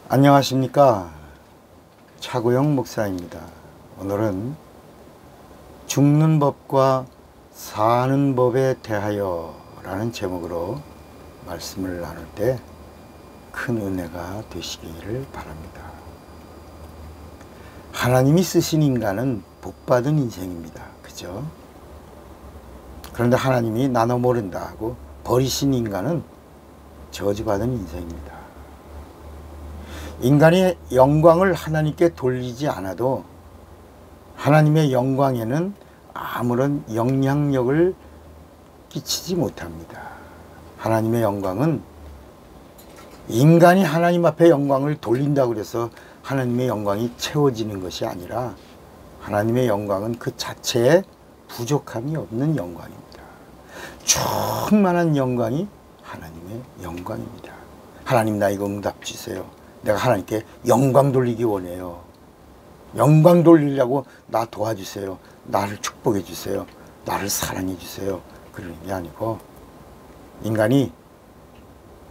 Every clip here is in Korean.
안녕하십니까. 차구영 목사입니다. 오늘은 죽는 법과 사는 법에 대하여 라는 제목으로 말씀을 나눌 때 큰 은혜가 되시기를 바랍니다. 하나님이 쓰신 인간은 복받은 인생입니다. 그죠? 그런데 하나님이 나눠 모른다 하고 버리신 인간은 저주받은 인생입니다. 인간이 영광을 하나님께 돌리지 않아도 하나님의 영광에는 아무런 영향력을 끼치지 못합니다. 하나님의 영광은 인간이 하나님 앞에 영광을 돌린다고 해서 하나님의 영광이 채워지는 것이 아니라 하나님의 영광은 그 자체에 부족함이 없는 영광입니다. 충만한 영광이 하나님의 영광입니다. 하나님, 나 이거 응답 주세요. 내가 하나님께 영광 돌리기 원해요. 영광 돌리려고 나 도와주세요. 나를 축복해 주세요. 나를 사랑해 주세요. 그러는 게 아니고, 인간이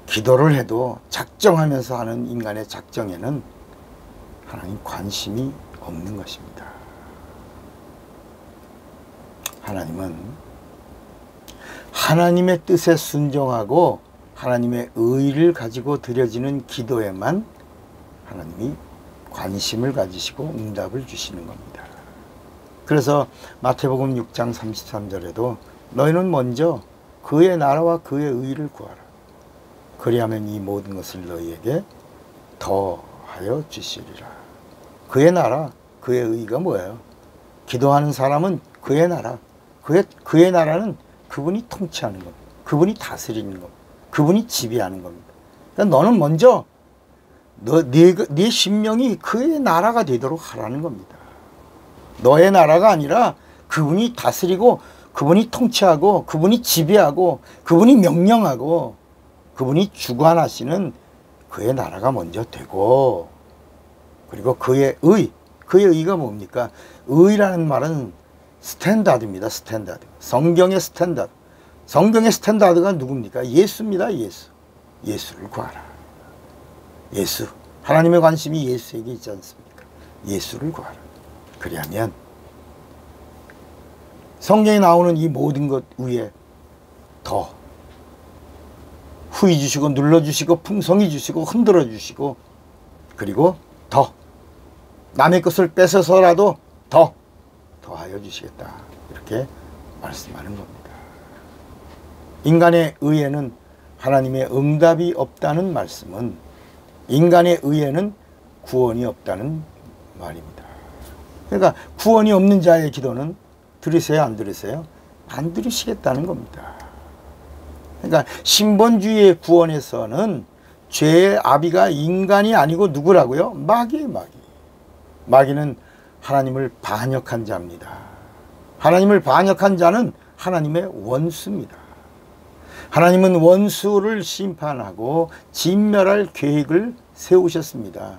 기도를 해도 작정하면서 하는 인간의 작정에는 하나님 관심이 없는 것입니다. 하나님은 하나님의 뜻에 순종하고 하나님의 의를 가지고 드려지는 기도에만 하나님이 관심을 가지시고 응답을 주시는 겁니다. 그래서 마태복음 6장 33절에도 너희는 먼저 그의 나라와 그의 의를 구하라. 그리하면 이 모든 것을 너희에게 더하여 주시리라. 그의 나라, 그의 의가 뭐예요? 기도하는 사람은 그의 나라, 그의 나라는 그분이 통치하는 겁니다. 그분이 다스리는 겁니다. 그분이 지배하는 겁니다. 그러니까 너는 먼저 네 심령이 그의 나라가 되도록 하라는 겁니다. 너의 나라가 아니라 그분이 다스리고 그분이 통치하고 그분이 지배하고 그분이 명령하고 그분이 주관하시는 그의 나라가 먼저 되고, 그리고 그의 의가 뭡니까? 의라는 말은 스탠다드입니다. 스탠다드. 성경의 스탠다드. 성경의 스탠다드가 누굽니까? 예수입니다. 예수. 예수를 구하라. 예수. 하나님의 관심이 예수에게 있지 않습니까? 예수를 구하라. 그리하면 성경에 나오는 이 모든 것 위에 더 후히 주시고 눌러주시고 풍성히 주시고 흔들어 주시고, 그리고 더 남의 것을 뺏어서라도 더하여 주시겠다, 이렇게 말씀하는 겁니다. 인간의 의에는 하나님의 응답이 없다는 말씀은 인간의 의에는 구원이 없다는 말입니다. 그러니까 구원이 없는 자의 기도는 들으세요, 안 들으세요? 안 들으시겠다는 겁니다. 그러니까 신본주의의 구원에서는 죄의 아비가 인간이 아니고 누구라고요? 마귀예요, 마귀. 마귀는 하나님을 반역한 자입니다. 하나님을 반역한 자는 하나님의 원수입니다. 하나님은 원수를 심판하고 진멸할 계획을 세우셨습니다.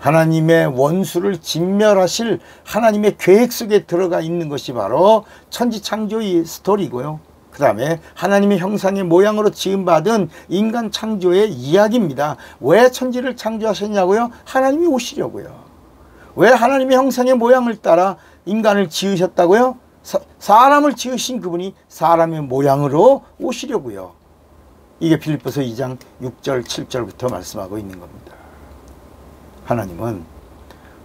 하나님의 원수를 진멸하실 하나님의 계획 속에 들어가 있는 것이 바로 천지창조의 스토리고요. 그 다음에 하나님의 형상의 모양으로 지음받은 인간 창조의 이야기입니다. 왜 천지를 창조하셨냐고요? 하나님이 오시려고요. 왜 하나님의 형상의 모양을 따라 인간을 지으셨다고요? 사람을 지으신 그분이 사람의 모양으로 오시려고요. 이게 빌립보서 2장 6절 7절부터 말씀하고 있는 겁니다. 하나님은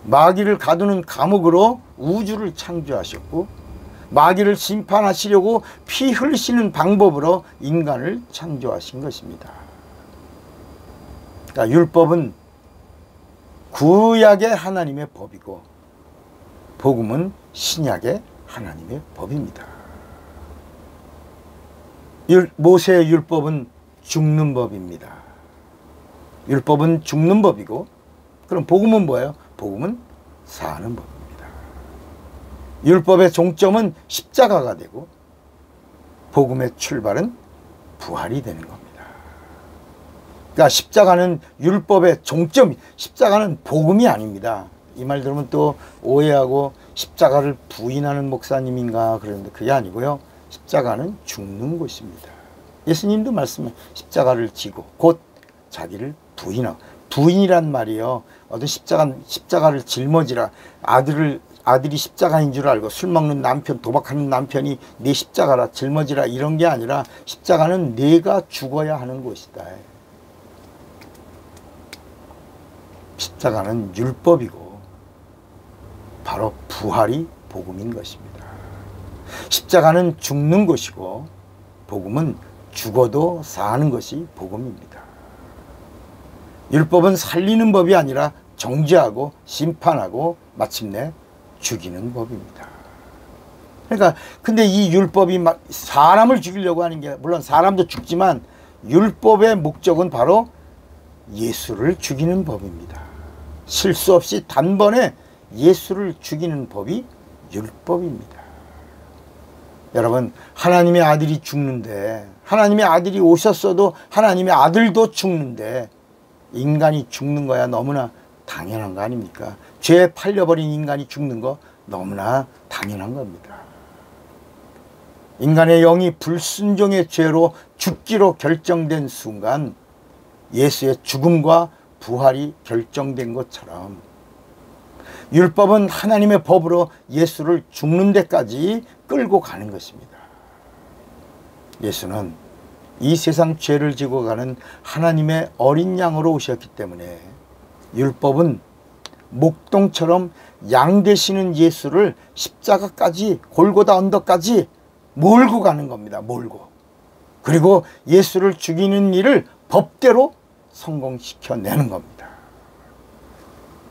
마귀를 가두는 감옥으로 우주를 창조하셨고, 마귀를 심판하시려고 피 흘리시는 방법으로 인간을 창조하신 것입니다. 그러니까 율법은 구약의 하나님의 법이고 복음은 신약의 하나님의 법입니다. 모세의 율법은 죽는 법입니다. 율법은 죽는 법이고, 그럼 복음은 뭐예요? 복음은 사는 법입니다. 율법의 종점은 십자가가 되고 복음의 출발은 부활이 되는 겁니다. 그러니까 십자가는 율법의 종점, 십자가는 복음이 아닙니다. 이 말 들으면 또 오해하고 십자가를 부인하는 목사님인가 그러는데 그게 아니고요. 십자가는 죽는 곳입니다. 예수님도 말씀해 십자가를 지고 곧 자기를 부인하고 부인이란 말이요. 어떤 십자가를 짊어지라. 아들이 십자가인 줄 알고 술 먹는 남편, 도박하는 남편이 네 십자가라 짊어지라 이런 게 아니라 십자가는 네가 죽어야 하는 것이다. 십자가는 율법이고 바로 부활이 복음인 것입니다. 십자가는 죽는 것이고 복음은 죽어도 사는 것이 복음입니다. 율법은 살리는 법이 아니라 정죄하고 심판하고 마침내 죽이는 법입니다. 그러니까 근데 이 율법이 사람을 죽이려고 하는 게, 물론 사람도 죽지만 율법의 목적은 바로 예수를 죽이는 법입니다. 실수 없이 단번에 예수를 죽이는 법이 율법입니다. 여러분, 하나님의 아들이 죽는데, 하나님의 아들이 오셨어도 하나님의 아들도 죽는데 인간이 죽는 거야 너무나 당연한 거 아닙니까? 죄에 팔려버린 인간이 죽는 거 너무나 당연한 겁니다. 인간의 영이 불순종의 죄로 죽기로 결정된 순간 예수의 죽음과 부활이 결정된 것처럼 율법은 하나님의 법으로 예수를 죽는 데까지 끌고 가는 것입니다. 예수는 이 세상 죄를 지고 가는 하나님의 어린 양으로 오셨기 때문에 율법은 목동처럼 양 되시는 예수를 십자가까지, 골고다 언덕까지 몰고 가는 겁니다. 몰고. 그리고 예수를 죽이는 일을 법대로 성공시켜내는 겁니다.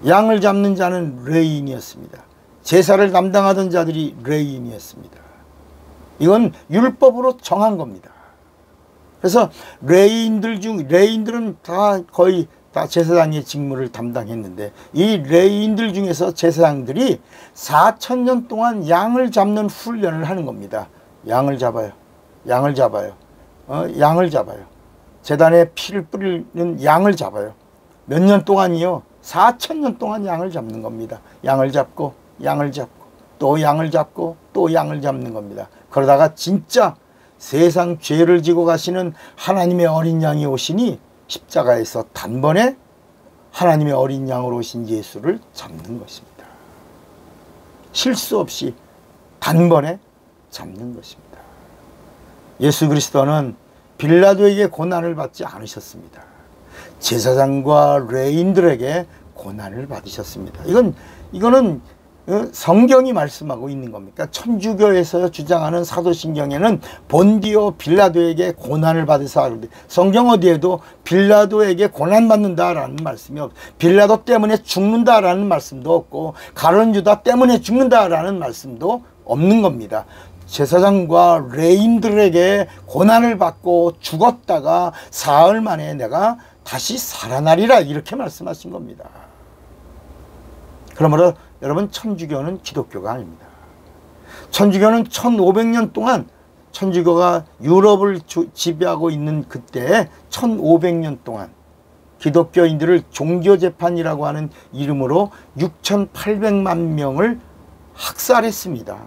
양을 잡는 자는 레위인이었습니다. 제사를 담당하던 자들이 레위인이었습니다. 이건 율법으로 정한 겁니다. 그래서 레위인들은 거의 다 제사장의 직무를 담당했는데, 이 레위인들 중에서 제사장들이 4,000년 동안 양을 잡는 훈련을 하는 겁니다. 양을 잡아요. 양을 잡아요. 양을 잡아요. 제단에 피를 뿌리는 양을 잡아요. 몇 년 동안이요? 4,000년 동안 양을 잡는 겁니다. 양을 잡고 또 양을 잡고 또 양을 잡는 겁니다. 그러다가 진짜 세상 죄를 지고 가시는 하나님의 어린 양이 오시니 십자가에서 단번에 하나님의 어린 양으로 오신 예수를 잡는 것입니다. 실수 없이 단번에 잡는 것입니다. 예수 그리스도는 빌라도에게 고난을 받지 않으셨습니다. 제사장과 레위인들에게 고난을 받으셨습니다. 이거는 성경이 말씀하고 있는 겁니까? 천주교에서 주장하는 사도신경에는 본디오 빌라도에게 고난을 받으사, 성경 어디에도 빌라도에게 고난받는다라는 말씀이 없고, 빌라도 때문에 죽는다라는 말씀도 없고, 가룟 유다 때문에 죽는다라는 말씀도 없는 겁니다. 제사장과 레위인들에게 고난을 받고 죽었다가 사흘 만에 내가 다시 살아나리라, 이렇게 말씀하신 겁니다. 그러므로 여러분, 천주교는 기독교가 아닙니다. 천주교는 1500년 동안, 천주교가 유럽을 지배하고 있는 그때 1500년 동안 기독교인들을 종교재판이라고 하는 이름으로 6,800만 명을 학살했습니다.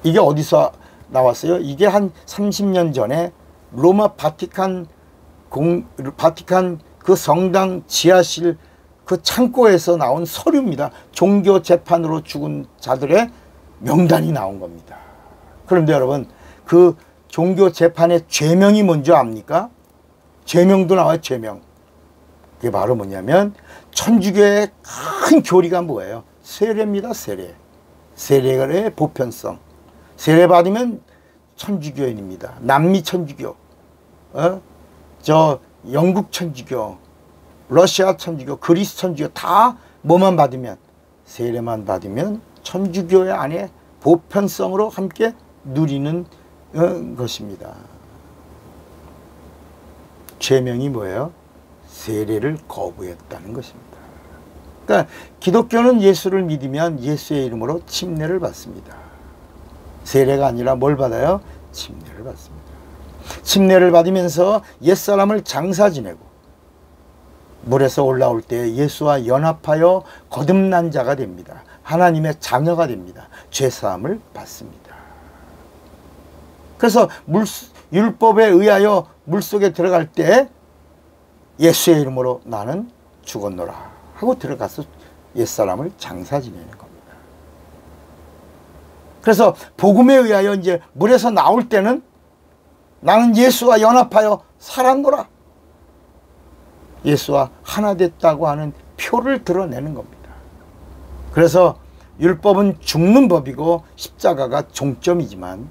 이게 어디서 나왔어요? 이게 한 30년 전에 로마 바티칸 그 성당 지하실 그 창고에서 나온 서류입니다. 종교 재판으로 죽은 자들의 명단이 나온 겁니다. 그런데 여러분, 그 종교 재판의 죄명이 뭔지 압니까? 죄명도 나와요. 죄명. 그게 바로 뭐냐면 천주교의 큰 교리가 뭐예요? 세례입니다. 세례. 세례의 보편성. 세례 받으면 천주교인입니다. 남미 천주교, 영국 천주교, 러시아 천주교, 그리스 천주교 다 뭐만 받으면, 세례만 받으면 천주교의 안에 보편성으로 함께 누리는 것입니다. 죄명이 뭐예요? 세례를 거부했다는 것입니다. 그러니까 기독교는 예수를 믿으면 예수의 이름으로 침례를 받습니다. 세례가 아니라 뭘 받아요? 침례를 받습니다. 침례를 받으면서 옛사람을 장사 지내고 물에서 올라올 때 예수와 연합하여 거듭난 자가 됩니다. 하나님의 자녀가 됩니다. 죄사함을 받습니다. 그래서 율법에 의하여 물속에 들어갈 때 예수의 이름으로 나는 죽었노라 하고 들어가서 옛사람을 장사 지내는 겁니다. 그래서 복음에 의하여 이제 물에서 나올 때는 나는 예수와 연합하여 살았노라. 예수와 하나 됐다고 하는 표를 드러내는 겁니다. 그래서 율법은 죽는 법이고 십자가가 종점이지만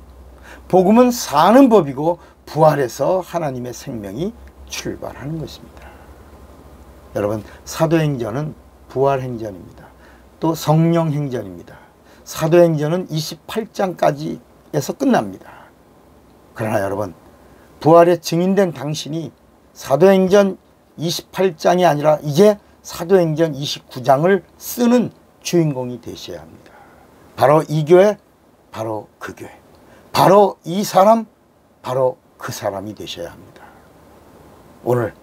복음은 사는 법이고 부활해서 하나님의 생명이 출발하는 것입니다. 여러분, 사도행전은 부활행전입니다. 또 성령행전입니다. 사도행전은 28장까지에서 끝납니다. 그러나 여러분, 부활의 증인된 당신이 사도행전 28장이 아니라 이제 사도행전 29장을 쓰는 주인공이 되셔야 합니다. 바로 이 교회, 바로 그 교회, 바로 이 사람, 바로 그 사람이 되셔야 합니다. 오늘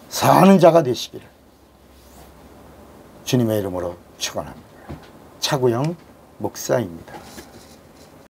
사는 자가 되시기를 주님의 이름으로 축원합니다. 차구영 목사입니다.